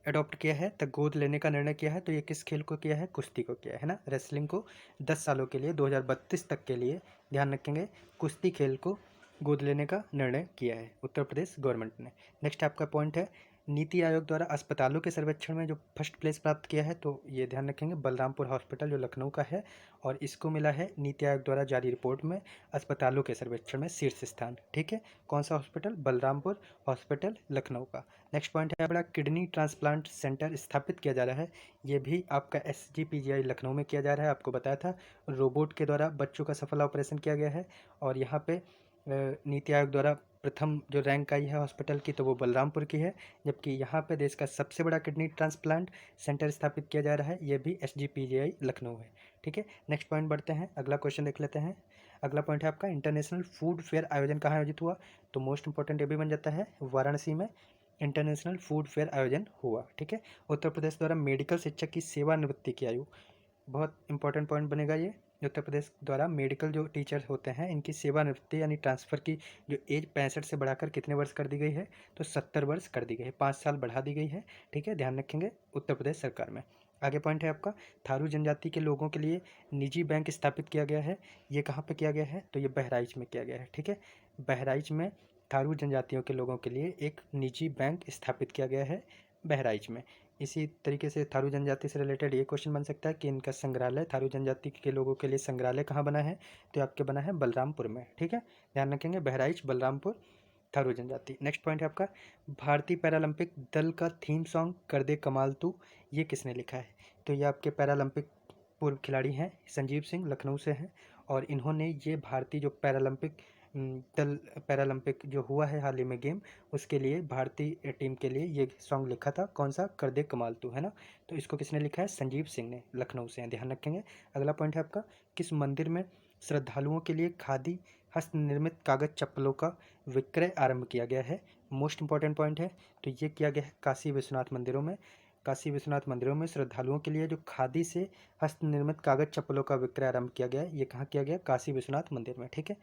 अडॉप्ट किया है, तक गोद लेने का निर्णय किया है। तो ये किस खेल को किया है, कुश्ती को किया है ना। रेसलिंग को 10 सालों के लिए 2032 तक के लिए, ध्यान रखेंगे, कुश्ती खेल को गोद लेने का निर्णय किया है उत्तर प्रदेश गवर्नमेंट ने। नेक्स्ट आपका पॉइंट है, नीति आयोग द्वारा अस्पतालों के सर्वेक्षण में जो फर्स्ट प्लेस प्राप्त किया है, तो ये ध्यान रखेंगे बलरामपुर हॉस्पिटल जो लखनऊ का है, और इसको मिला है नीति आयोग द्वारा जारी रिपोर्ट में अस्पतालों के सर्वेक्षण में शीर्ष स्थान। ठीक है, कौन सा हॉस्पिटल, बलरामपुर हॉस्पिटल लखनऊ का। नेक्स्ट पॉइंट है बड़ा, किडनी ट्रांसप्लांट सेंटर स्थापित किया जा रहा है, ये भी आपका SGPGI लखनऊ में किया जा रहा है। आपको बताया था रोबोट के द्वारा बच्चों का सफल ऑपरेशन किया गया है, और यहाँ पे नीति आयोग द्वारा प्रथम जो रैंक आई है हॉस्पिटल की, तो वो बलरामपुर की है, जबकि यहाँ पे देश का सबसे बड़ा किडनी ट्रांसप्लांट सेंटर स्थापित किया जा रहा है, ये भी SGPGI लखनऊ है। ठीक है, नेक्स्ट पॉइंट बढ़ते हैं, अगला क्वेश्चन देख लेते हैं। अगला पॉइंट है आपका, इंटरनेशनल फूड फेयर आयोजन कहाँ आयोजित हुआ, तो मोस्ट इंपॉर्टेंट ये भी बन जाता है, वाराणसी में इंटरनेशनल फूड फेयर आयोजन हुआ। ठीक है, उत्तर प्रदेश द्वारा मेडिकल शिक्षक की सेवानिवृत्ति की आयु, बहुत इंपॉर्टेंट पॉइंट बनेगा ये, उत्तर प्रदेश द्वारा मेडिकल जो टीचर होते हैं इनकी सेवानिवृत्ति यानी ट्रांसफ़र की जो एज 65 से बढ़ाकर कितने वर्ष कर दी गई है, तो 70 वर्ष कर दी गई है, 5 साल बढ़ा दी गई है। ठीक है, ध्यान रखेंगे उत्तर प्रदेश सरकार में। आगे पॉइंट है आपका, थारू जनजाति के लोगों के लिए निजी बैंक स्थापित किया गया है, ये कहाँ पे किया गया है, तो ये बहराइच में किया गया है। ठीक है, बहराइच में थारू जनजातियों के लोगों के लिए एक निजी बैंक स्थापित किया गया है बहराइच में। इसी तरीके से थारू जनजाति से रिलेटेड ये क्वेश्चन बन सकता है कि इनका संग्रहालय, थारू जनजाति के लोगों के लिए संग्रहालय कहाँ बना है, तो आपके बना है बलरामपुर में। ठीक है, ध्यान रखेंगे बहराइच, बलरामपुर, थारू जनजाति। नेक्स्ट पॉइंट है आपका, भारतीय पैरालंपिक दल का थीम सॉन्ग कर दे कमाल तू, ये किसने लिखा है, तो ये आपके पैरालंपिक पूर्व खिलाड़ी हैं संजीव सिंह, लखनऊ से हैं, और इन्होंने ये भारतीय जो पैरालंपिक दल, पैरालंपिक जो हुआ है हाल ही में गेम, उसके लिए भारतीय टीम के लिए ये सॉन्ग लिखा था, कौन सा, कर दे कमाल तू, है ना। तो इसको किसने लिखा है, संजीव सिंह ने, लखनऊ से हैं, ध्यान रखेंगे। अगला पॉइंट है आपका, किस मंदिर में श्रद्धालुओं के लिए खादी हस्त निर्मित कागज चप्पलों का विक्रय आरंभ किया गया है, मोस्ट इंपॉर्टेंट पॉइंट है। तो ये किया गया है काशी विश्वनाथ मंदिरों में, काशी विश्वनाथ मंदिरों में श्रद्धालुओं के लिए जो खादी से हस्त निर्मित कागज चप्पलों का विक्रय आरंभ किया गया है, ये कहाँ किया गया, काशी विश्वनाथ मंदिर में। ठीक है,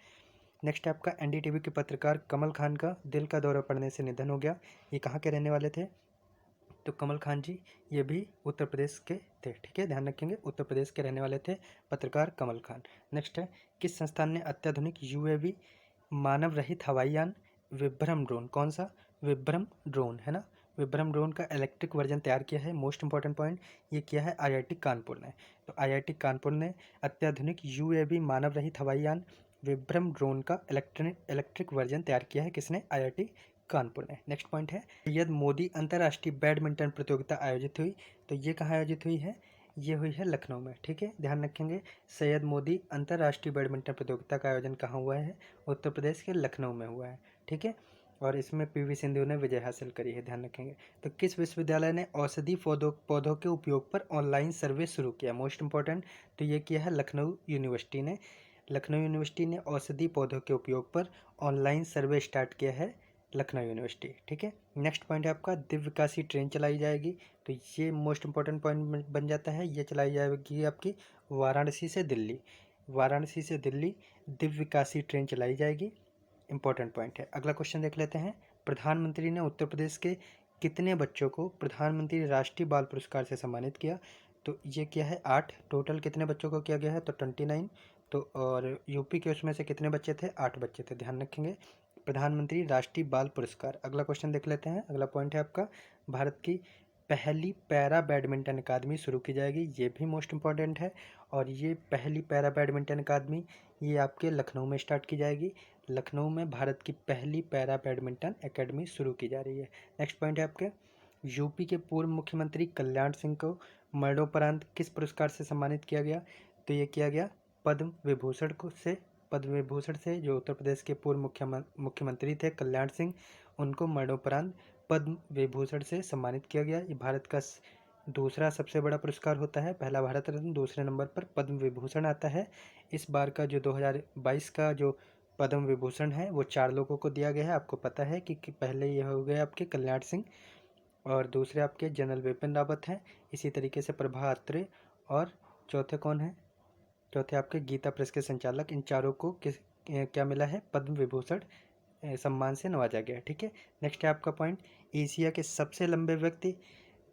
नेक्स्ट है आपका, NDTV के पत्रकार कमल खान का दिल का दौरा पड़ने से निधन हो गया, ये कहाँ के रहने वाले थे, तो कमल खान जी ये भी उत्तर प्रदेश के थे। ठीक है, ध्यान रखेंगे उत्तर प्रदेश के रहने वाले थे पत्रकार कमल खान। नेक्स्ट है, किस संस्थान ने अत्याधुनिक UAV मानव रहित हवाई यान विभ्रम ड्रोन, कौन सा, विभ्रम ड्रोन, है ना, विभ्रम ड्रोन का इलेक्ट्रिक वर्जन तैयार किया है, मोस्ट इंपॉर्टेंट पॉइंट, ये किया है IIT कानपुर ने। तो IIT कानपुर ने अत्याधुनिक UAV मानव रहित हवाई यान विभ्रम ड्रोन का इलेक्ट्रिक वर्जन तैयार किया है, किसने, IIT कानपुर ने। नेक्स्ट पॉइंट है, सैयद मोदी अंतर्राष्ट्रीय बैडमिंटन प्रतियोगिता आयोजित हुई, तो ये कहाँ आयोजित हुई है, ये हुई है लखनऊ में। ठीक है, ध्यान रखेंगे सैयद मोदी अंतर्राष्ट्रीय बैडमिंटन प्रतियोगिता का आयोजन कहाँ हुआ है, उत्तर प्रदेश के लखनऊ में हुआ है। ठीक है, और इसमें PV सिंधु ने विजय हासिल करी है, ध्यान रखेंगे। तो किस विश्वविद्यालय ने औषधि पौधों के उपयोग पर ऑनलाइन सर्वे शुरू किया, मोस्ट इंपॉर्टेंट, तो ये किया है लखनऊ यूनिवर्सिटी ने। लखनऊ यूनिवर्सिटी ने औषधि पौधों के उपयोग पर ऑनलाइन सर्वे स्टार्ट किया है, लखनऊ यूनिवर्सिटी। ठीक है, नेक्स्ट पॉइंट है आपका, दिव्य विकासी ट्रेन चलाई जाएगी, तो ये मोस्ट इंपॉर्टेंट पॉइंट बन जाता है, ये चलाई जाएगी आपकी वाराणसी से दिल्ली, वाराणसी से दिल्ली दिव्य विकासी ट्रेन चलाई जाएगी, इंपॉर्टेंट पॉइंट है। अगला क्वेश्चन देख लेते हैं, प्रधानमंत्री ने उत्तर प्रदेश के कितने बच्चों को प्रधानमंत्री राष्ट्रीय बाल पुरस्कार से सम्मानित किया, तो ये क्या है 8, टोटल कितने बच्चों को किया गया है, तो 29, तो और यूपी के उसमें से कितने बच्चे थे, 8 बच्चे थे, ध्यान रखेंगे प्रधानमंत्री राष्ट्रीय बाल पुरस्कार। अगला क्वेश्चन देख लेते हैं, अगला पॉइंट है आपका, भारत की पहली पैरा बैडमिंटन अकादमी शुरू की जाएगी, ये भी मोस्ट इंपॉर्टेंट है, और ये पहली पैरा बैडमिंटन अकादमी ये आपके लखनऊ में स्टार्ट की जाएगी, लखनऊ में भारत की पहली पैरा बैडमिंटन अकेडमी शुरू की जा रही है। नेक्स्ट पॉइंट है आपके, यूपी के पूर्व मुख्यमंत्री कल्याण सिंह को मरणोपरांत किस पुरस्कार से सम्मानित किया गया, तो ये किया गया पद्म विभूषण से, पद्म विभूषण से, जो उत्तर प्रदेश के पूर्व मुख्यमंत्री थे कल्याण सिंह, उनको मरणोपरांत पद्म विभूषण से सम्मानित किया गया। ये भारत का दूसरा सबसे बड़ा पुरस्कार होता है, पहला भारत रत्न, दूसरे नंबर पर पद्म विभूषण आता है। इस बार का जो 2022 का जो पद्म विभूषण है वो 4 लोगों को दिया गया है, आपको पता है कि पहले ये हो गए आपके कल्याण सिंह, और दूसरे आपके जनरल विपिन रावत हैं, इसी तरीके से प्रभा अत्रे, और चौथे कौन है, चौथे आपके गीता प्रेस के संचालक। इन चारों को क्या मिला है? पद्म विभूषण सम्मान से नवाजा गया। ठीक है, नेक्स्ट है आपका पॉइंट, एशिया के सबसे लंबे व्यक्ति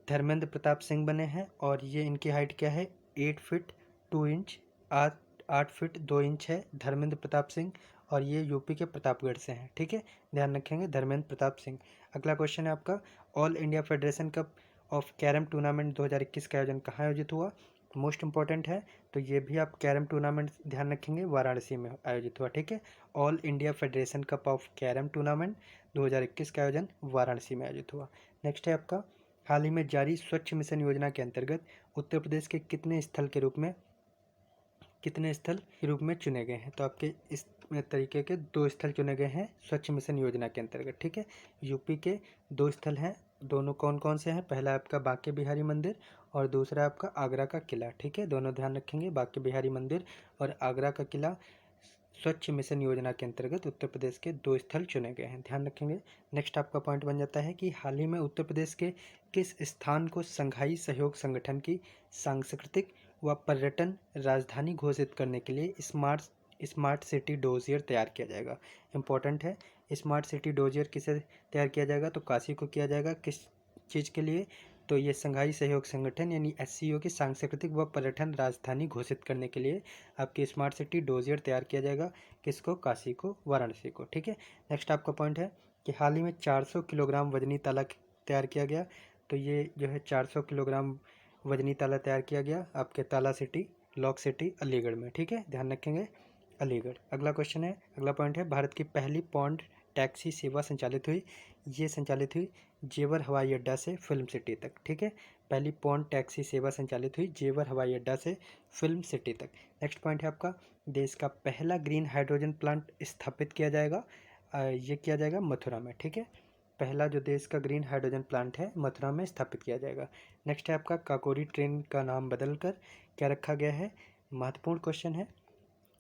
धर्मेंद्र प्रताप सिंह बने हैं और ये इनकी हाइट क्या है? 8 फीट 2 इंच, 8 फीट 2 इंच है धर्मेंद्र प्रताप सिंह, और ये यूपी के प्रतापगढ़ से हैं। ठीक है, ध्यान रखेंगे धर्मेंद्र प्रताप सिंह। अगला क्वेश्चन है आपका, all India federation cup of carrom tournament 2021 का आयोजन कहाँ आयोजित हुआ? मोस्ट इंपॉर्टेंट है, तो ये भी आप कैरम टूर्नामेंट ध्यान रखेंगे, वाराणसी में आयोजित हुआ। ठीक है, all India federation cup of carrom tournament 2021 का आयोजन वाराणसी में आयोजित हुआ। नेक्स्ट है आपका, हाल ही में जारी स्वच्छ मिशन योजना के अंतर्गत उत्तर प्रदेश के कितने स्थल के रूप में चुने गए हैं? तो आपके इस तरीके के 2 स्थल चुने गए हैं स्वच्छ मिशन योजना के अंतर्गत। ठीक है, यूपी के 2 स्थल हैं, दोनों कौन कौन से हैं? पहला आपका बांके बिहारी मंदिर और दूसरा आपका आगरा का किला। ठीक है, दोनों ध्यान रखेंगे, बांके बिहारी मंदिर और आगरा का किला स्वच्छ मिशन योजना के अंतर्गत उत्तर प्रदेश के 2 स्थल चुने गए हैं, ध्यान रखेंगे। नेक्स्ट आपका पॉइंट बन जाता है कि हाल ही में उत्तर प्रदेश के किस स्थान को संघाई सहयोग संगठन की सांस्कृतिक व पर्यटन राजधानी घोषित करने के लिए स्मार्ट सिटी डोजियर तैयार किया जाएगा? इंपॉर्टेंट है, स्मार्ट सिटी डोजियर किसे तैयार किया जाएगा? तो काशी को किया जाएगा। किस चीज़ के लिए? तो ये संघाई सहयोग संगठन यानी SCO की सांस्कृतिक व पर्यटन राजधानी घोषित करने के लिए आपकी स्मार्ट सिटी डोजियर तैयार किया जाएगा। किसको? काशी को, वाराणसी को। ठीक है, नेक्स्ट आपका पॉइंट है कि हाल ही में 400 किलोग्राम वजनी ताला तैयार किया गया। तो ये जो है 400 किलोग्राम वजनी ताला तैयार किया गया आपके ताला सिटी, लॉक सिटी, अलीगढ़ में। ठीक है, ध्यान रखेंगे, अलीगढ़। अगला क्वेश्चन है, अगला पॉइंट है, भारत की पहली पौंड टैक्सी सेवा संचालित हुई। ये संचालित हुई जेवर हवाई अड्डा से फिल्म सिटी तक। ठीक है, पहली पौंड टैक्सी सेवा संचालित हुई जेवर हवाई अड्डा से फिल्म सिटी तक। नेक्स्ट पॉइंट है आपका, देश का पहला ग्रीन हाइड्रोजन प्लांट स्थापित किया जाएगा। ये किया जाएगा मथुरा में। ठीक है, पहला जो देश का ग्रीन हाइड्रोजन प्लांट है मथुरा में स्थापित किया जाएगा। नेक्स्ट है आपका, काकोरी ट्रेन का नाम बदलकर क्या रखा गया है? महत्वपूर्ण क्वेश्चन है,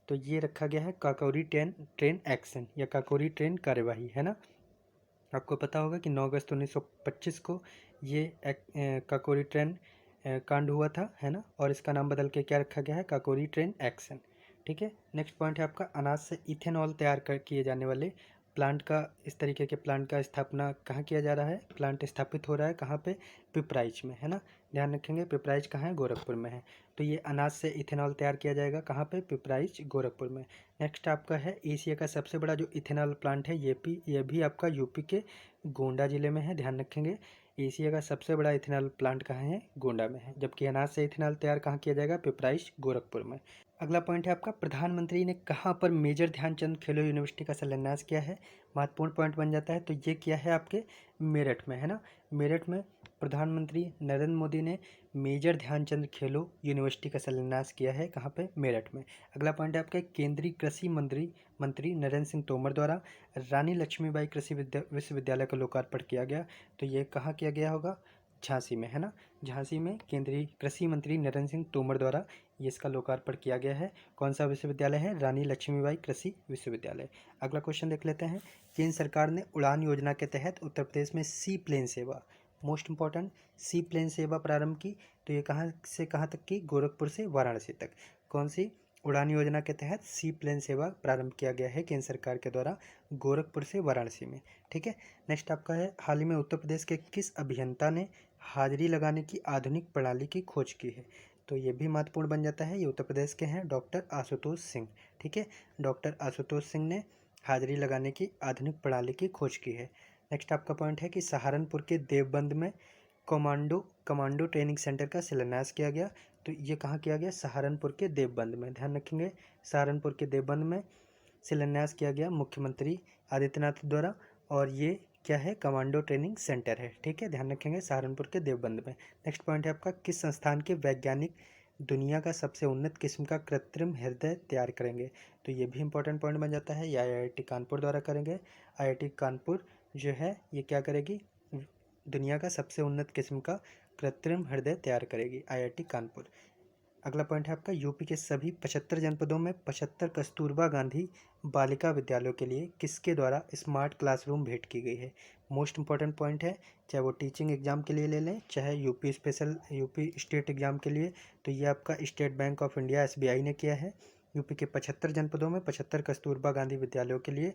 तो ये रखा गया है काकोरी ट्रेन एक्शन या काकोरी ट्रेन कार्यवाही, है ना। आपको पता होगा कि 9 अगस्त 1925 को ये काकोरी ट्रेन कांड हुआ था, है ना, और इसका नाम बदल के क्या रखा गया है? Kakori train action. ठीक है, नेक्स्ट पॉइंट है आपका, अनाज से इथेनॉल तैयार कर किए जाने वाले प्लांट का, इस तरीके के प्लांट का स्थापना कहाँ किया जा रहा है? प्लांट स्थापित हो रहा है कहाँ पे? पिपराइच में, है ना, ध्यान रखेंगे। पिपराइच कहाँ है? गोरखपुर में है। तो ये अनाज से इथेनॉल तैयार किया जाएगा कहाँ पे? पिपराइच, गोरखपुर में। नेक्स्ट आपका है, एशिया का सबसे बड़ा जो इथेनॉल प्लांट है ये भी आपका यूपी के गोंडा जिले में है, ध्यान रखेंगे। एशिया का सबसे बड़ा इथेनॉल प्लांट कहाँ है? गोंडा में है। जबकि अनाज से इथेनॉल तैयार कहाँ किया जाएगा? पिपराइच, गोरखपुर में। अगला पॉइंट है आपका, प्रधानमंत्री ने कहाँ पर मेजर ध्यानचंद खेलो यूनिवर्सिटी का शिलान्यास किया है? महत्वपूर्ण पॉइंट बन जाता है, तो ये किया है आपके मेरठ में, है ना। मेरठ में प्रधानमंत्री नरेंद्र मोदी ने मेजर ध्यानचंद खेलो यूनिवर्सिटी का शिलान्यास किया है कहाँ पे? मेरठ में। अगला पॉइंट है आपका, केंद्रीय कृषि मंत्री नरेंद्र सिंह तोमर द्वारा रानी लक्ष्मीबाई कृषि विश्वविद्यालय का लोकार्पण किया गया। तो ये कहाँ किया गया होगा? झांसी में, है ना। झांसी में केंद्रीय कृषि मंत्री नरेंद्र सिंह तोमर द्वारा ये इसका लोकार्पण किया गया है। कौन सा विश्वविद्यालय है? रानी लक्ष्मीबाई कृषि विश्वविद्यालय। अगला क्वेश्चन देख लेते हैं, केंद्र सरकार ने उड़ान योजना के तहत उत्तर प्रदेश में सी प्लेन सेवा, मोस्ट इंपॉर्टेंट, सी प्लेन सेवा प्रारंभ की। तो ये कहाँ से कहाँ तक की? गोरखपुर से वाराणसी तक। कौन सी? उड़ान योजना के तहत सी प्लेन सेवा प्रारंभ किया गया है केंद्र सरकार के द्वारा गोरखपुर से वाराणसी में। ठीक है, नेक्स्ट आपका है, हाल ही में उत्तर प्रदेश के किस अभियंता ने हाजिरी लगाने की आधुनिक प्रणाली की खोज की है? तो ये भी महत्वपूर्ण बन जाता है, ये उत्तर प्रदेश के हैं डॉक्टर आशुतोष सिंह। ठीक है, डॉक्टर आशुतोष सिंह ने हाजिरी लगाने की आधुनिक प्रणाली की खोज की है। नेक्स्ट आपका पॉइंट है कि सहारनपुर के देवबंद में कमांडो ट्रेनिंग सेंटर का शिलान्यास किया गया। तो ये कहाँ किया गया? सहारनपुर के देवबंद में, ध्यान रखेंगे। सहारनपुर के देवबंद में शिलान्यास किया गया मुख्यमंत्री आदित्यनाथ द्वारा, और ये क्या है? कमांडो ट्रेनिंग सेंटर है। ठीक है, ध्यान रखेंगे, सहारनपुर के देवबंद में। नेक्स्ट पॉइंट है आपका, किस संस्थान के वैज्ञानिक दुनिया का सबसे उन्नत किस्म का कृत्रिम हृदय तैयार करेंगे? तो ये भी इंपॉर्टेंट पॉइंट बन जाता है, ये IIT कानपुर द्वारा करेंगे। IIT कानपुर जो है ये क्या करेगी? दुनिया का सबसे उन्नत किस्म का कृत्रिम हृदय तैयार करेगी, IIT कानपुर। अगला पॉइंट है आपका, यूपी के सभी 75 जनपदों में 75 कस्तूरबा गांधी बालिका विद्यालयों के लिए किसके द्वारा स्मार्ट क्लासरूम भेंट की गई है। मोस्ट इंपॉर्टेंट पॉइंट है, चाहे वो टीचिंग एग्जाम के लिए ले लें, चाहे यूपी स्टेट एग्जाम के लिए, तो ये आपका state bank of India SBI ने किया है। यूपी के 75 जनपदों में 75 कस्तूरबा गांधी विद्यालयों के लिए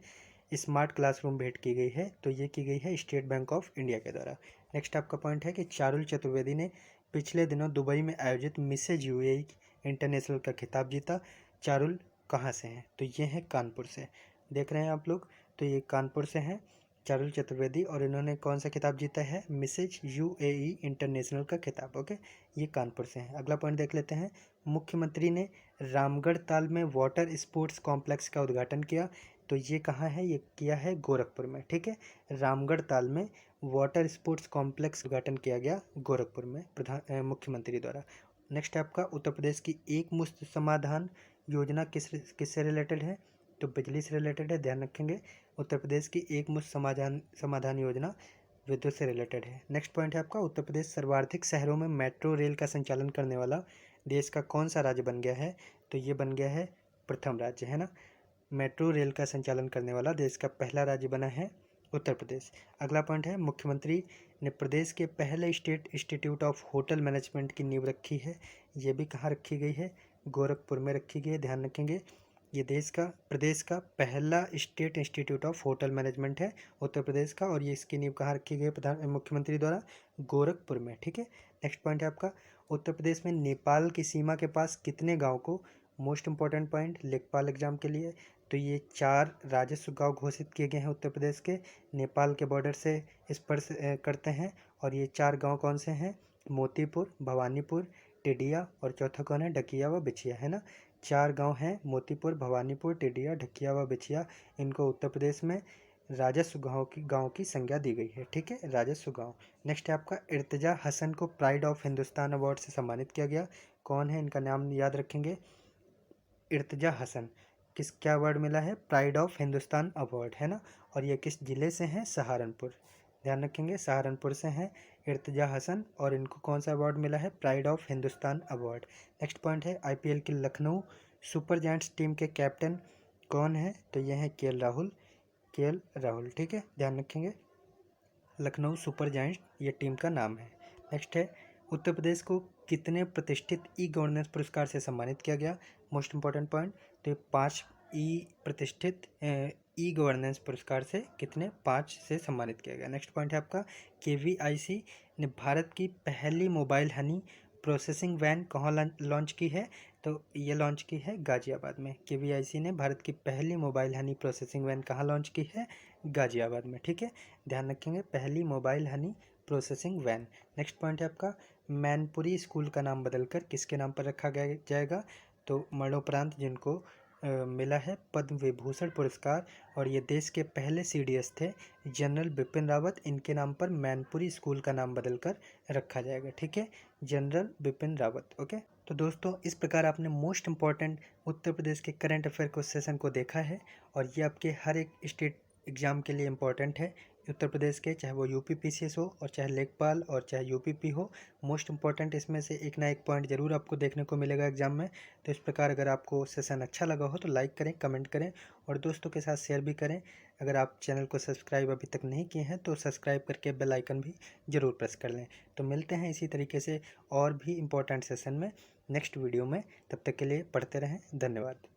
स्मार्ट क्लासरूम भेंट की गई है, तो ये की गई है स्टेट बैंक ऑफ इंडिया के द्वारा। नेक्स्ट आपका पॉइंट है कि चारुल चतुर्वेदी ने पिछले दिनों दुबई में आयोजित मिसेज UAE इंटरनेशनल का खिताब जीता। चारुल कहाँ से हैं, तो ये हैं कानपुर से। देख रहे हैं आप लोग, तो ये कानपुर से हैं चारुल चतुर्वेदी, और इन्होंने कौन सा खिताब जीता है, मिसेज UAE इंटरनेशनल का खिताब। ओके, ये कानपुर से हैं। अगला पॉइंट देख लेते हैं, मुख्यमंत्री ने रामगढ़ ताल में वाटर स्पोर्ट्स कॉम्प्लेक्स का उद्घाटन किया, तो ये कहाँ है, ये किया है गोरखपुर में। ठीक है, रामगढ़ ताल में वाटर स्पोर्ट्स कॉम्प्लेक्स उद्घाटन किया गया गोरखपुर में मुख्यमंत्री द्वारा। नेक्स्ट है आपका, उत्तर प्रदेश की एक मुश्त समाधान योजना किससे रिलेटेड है, तो बिजली से रिलेटेड है, ध्यान रखेंगे। उत्तर प्रदेश की एक मुश्त समाधान योजना विद्युत से रिलेटेड है। नेक्स्ट पॉइंट है आपका, उत्तर प्रदेश सर्वाधिक शहरों में मेट्रो रेल का संचालन करने वाला देश का कौन सा राज्य बन गया है, तो ये बन गया है प्रथम राज्य, है ना। मेट्रो रेल का संचालन करने वाला देश का पहला राज्य बना है उत्तर प्रदेश। अगला पॉइंट है, मुख्यमंत्री ने प्रदेश के पहले state institute of hotel management की नींव रखी है, ये भी कहाँ रखी गई है, गोरखपुर में रखी गई है, ध्यान रखेंगे। ये प्रदेश का पहला state institute of hotel management है उत्तर प्रदेश का, और ये इसकी नींव कहाँ रखी गई है मुख्यमंत्री द्वारा, गोरखपुर में। ठीक है, नेक्स्ट पॉइंट है आपका, उत्तर प्रदेश में नेपाल की सीमा के पास कितने गाँव को, मोस्ट इंपॉर्टेंट पॉइंट लेखपाल एग्जाम के लिए, तो ये 4 राजस्व गांव घोषित किए गए हैं उत्तर प्रदेश के, नेपाल के बॉर्डर से स्पर्श करते हैं, और ये 4 गांव कौन से हैं, मोतीपुर, भवानीपुर, टिडिया, और चौथा कौन है, ढकिया व बिछिया, है ना। 4 गांव हैं, मोतीपुर, भवानीपुर, टिडिया, ढकिया व बिछिया, इनको उत्तर प्रदेश में राजस्व गाँव की संज्ञा दी गई है। ठीक है, राजस्व गाँव। नेक्स्ट है आपका, इर्तिजा हसन को प्राइड ऑफ हिंदुस्तान अवार्ड से सम्मानित किया गया, कौन है, इनका नाम याद रखेंगे, इर्तिजा हसन, क्या अवार्ड मिला है, प्राइड ऑफ हिंदुस्तान अवार्ड, है ना। और ये किस ज़िले से हैं, सहारनपुर, ध्यान रखेंगे, सहारनपुर से हैं इर्तिजा हसन, और इनको कौन सा अवार्ड मिला है, pride of Hindustan award. Next point है, IPL की लखनऊ सुपर जायंट्स टीम के कैप्टन कौन है, तो ये हैं KL राहुल। ठीक है, ध्यान रखेंगे, लखनऊ सुपर जायंट्स ये टीम का नाम है। नेक्स्ट है, उत्तर प्रदेश को कितने प्रतिष्ठित गवर्नेंस पुरस्कार से सम्मानित किया गया, मोस्ट इंपॉर्टेंट पॉइंट, तो 5 प्रतिष्ठित गवर्नेंस पुरस्कार से 5 से सम्मानित किया गया। नेक्स्ट पॉइंट है आपका, KVIC ने भारत की पहली मोबाइल हनी प्रोसेसिंग वैन कहाँ लॉन्च की है, तो ये लॉन्च की है गाजियाबाद में। KVIC ने भारत की पहली मोबाइल हनी प्रोसेसिंग वैन कहाँ लॉन्च की है, गाजियाबाद में। ठीक है, ध्यान रखेंगे, पहली mobile honey processing van. Next point है आपका, मैनपुरी स्कूल का नाम बदलकर किसके नाम पर रखा जाएगा, तो मरणोपरांत जिनको मिला है पद्म विभूषण पुरस्कार, और ये देश के पहले CDS थे जनरल बिपिन रावत, इनके नाम पर मैनपुरी स्कूल का नाम बदलकर रखा जाएगा। ठीक है, जनरल बिपिन रावत। ओके, तो दोस्तों इस प्रकार आपने मोस्ट इंपॉर्टेंट उत्तर प्रदेश के करंट अफेयर को सेशन को देखा है, और ये आपके हर एक स्टेट एग्ज़ाम के लिए इम्पॉर्टेंट है उत्तर प्रदेश के, चाहे वो UP PCS हो, और चाहे लेखपाल, और चाहे UPP हो। मोस्ट इंपॉर्टेंट इसमें से एक ना एक पॉइंट जरूर आपको देखने को मिलेगा एग्जाम में। तो इस प्रकार अगर आपको सेशन अच्छा लगा हो तो लाइक करें, कमेंट करें, और दोस्तों के साथ शेयर भी करें। अगर आप चैनल को सब्सक्राइब अभी तक नहीं किए हैं तो सब्सक्राइब करके बेल आइकन भी ज़रूर प्रेस कर लें। तो मिलते हैं इसी तरीके से और भी इम्पोर्टेंट सेशन में नेक्स्ट वीडियो में, तब तक के लिए पढ़ते रहें, धन्यवाद।